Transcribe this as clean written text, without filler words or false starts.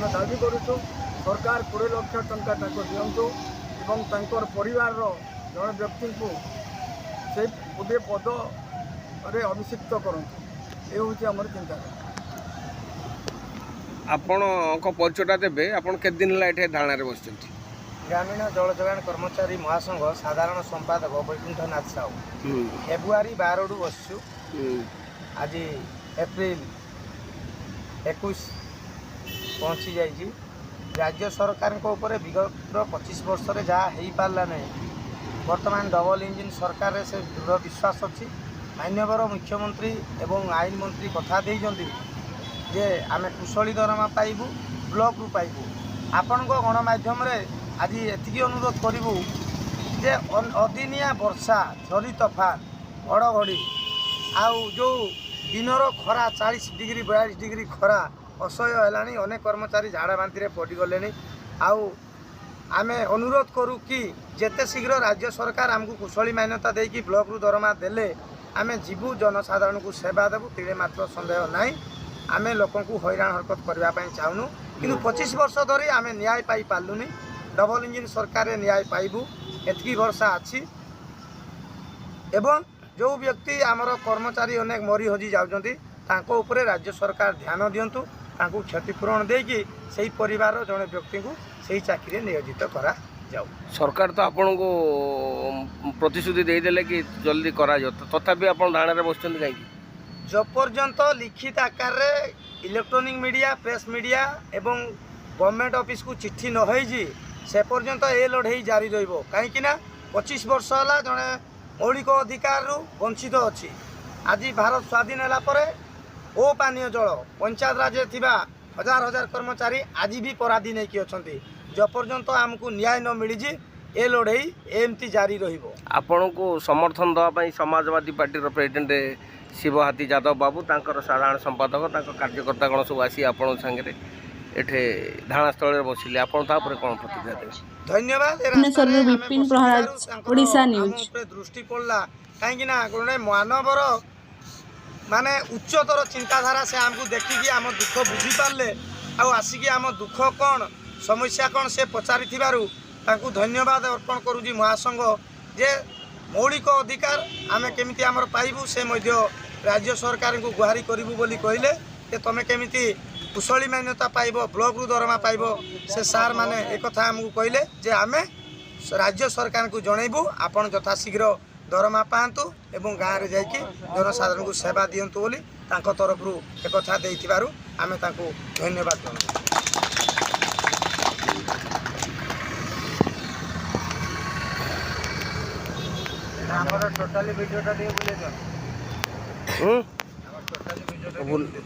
आम दाबी करुचु सरकार 20 लाख टंका दिंतु एवं तांकर परिवार जड़े व्यक्ति को से गोटे पद रे अभिषिक्त करंतु ये हूँ आम चिंताधारा। आपण परिचयटा देवे आपण केते दिन है ये धारणा बस ग्रामीण जल जोगाण कर्मचारी महासंघ साधारण संपादक वैकुंठनाथ साहू फेब्रुआरी 12 रु बसु आज एप्रिल 21 पहुँची जाइए। राज्य सरकार विगत 25 वर्ष में जहाँ हो पारा नहीं वर्तमान डबल इंजिन सरकार से दृढ़ विश्वास अच्छी। मान्यवर मुख्यमंत्री एवं आईन मंत्री कथा देइजंती जे आमे कुशली दरमा पाइबू ब्लॉक रु पाइबू। आपण गणमाध्यम आज एति अनुरोध करूँ जे अदिनिया वर्षा झरी तफान घड़घड़ी आउ जो दिनर खरा 40 डिग्री 42 डिग्री खरा असह्य है। अनेक कर्मचारी झाड़ा बांति पड़गले आउ आमे अनुरोध करूँ कि जेते शीघ्र राज्य सरकार आमको कुशली मान्यता देकी ब्लॉक रु दरमा देले आमे जीवु जनसाधारण को सेवा देवु तिले मात्र संदेह नहीं। आमे लोक को हैरान हरकत करने चाहूँ कि 25 वर्ष धरी आमे न्याय पाई पार्लुनी। डबल इंजिन सरकार न्याय पाइबू एतकी भरसा अच्छी। एवं जो व्यक्ति आमर कर्मचारी अनेक मरी हजि जाउछंती तांको उपरे राज्य सरकार ध्यान दिंतु तांको क्षतिपूरण देकी सही परिवार जड़े व्यक्ति को सही चाकरी नियोजित करा जाऊ। सरकार तो आपण को प्रतिश्रुति देदेले कि जल्दी करा तथापि आपण धारणा बस कहीं जो पर्यंत लिखित आकार इलेक्ट्रॉनिक मीडिया प्रेस मीडिया एवं गवर्नमेंट ऑफिस को चिट्ठी न होई से पर्यंत ए लड़ाई जारी रहिबो। कहीं 25 वर्ष है जड़े मौलिक अधिकार वंचित अच्छी। आज भारत स्वाधीन है ओ पानीय जल पंचायत राज थिबा हजार हजार कर्मचारी आज भी पराधी नहीं कि अच्छा जो पर्यंत आमको न्याय न मिली ए लड़ाई एमती जारी रहिबो। आपण को समर्थन देवाई समाजवादी पार्टी प्रेसिडेंट शिवहाती यादव बाबू तांकर साधारण संपादक तांकर कार्यकर्ता गण सब आसी आपण संगे एठे धारणास्थल बसिले आपण तापर कोन प्रतिक्रिया देबे? धन्यवाद। विपिन प्रहराज ओडिशा न्यूज दृष्टि पड़ला कहीं गोटे मानवर माने उच्चतर चिंताधारा से आमको देखिकी आम दुख बुझी पारे आसिकी आम दुख कौन समस्या कौन से पचारि तांकु धन्यवाद अर्पण करुँगी। महासंघ जे मौलिक अधिकार आमे केमिति आमर पाइबू से मध्य राज्य सरकार को गुहारी करिबू बोली कहले जे तमे केमिति कुशली मान्यता पाइब ब्लॉक रु दरमा पाइब से सार माने एक कथा आमको कहले जे आमे राज्य सरकार को जनइबू आपण यथाशीघ्र दरमा पातु एवं गाँव में जाकि जनसाधारण को सेवा दिंतु बोली तांको तरफ एक कथा देइथिबारु आमे तांको धन्यवाद जनाऊ। हमर टोटली वीडियोटा दे बोले हमर टोटली वीडियोटा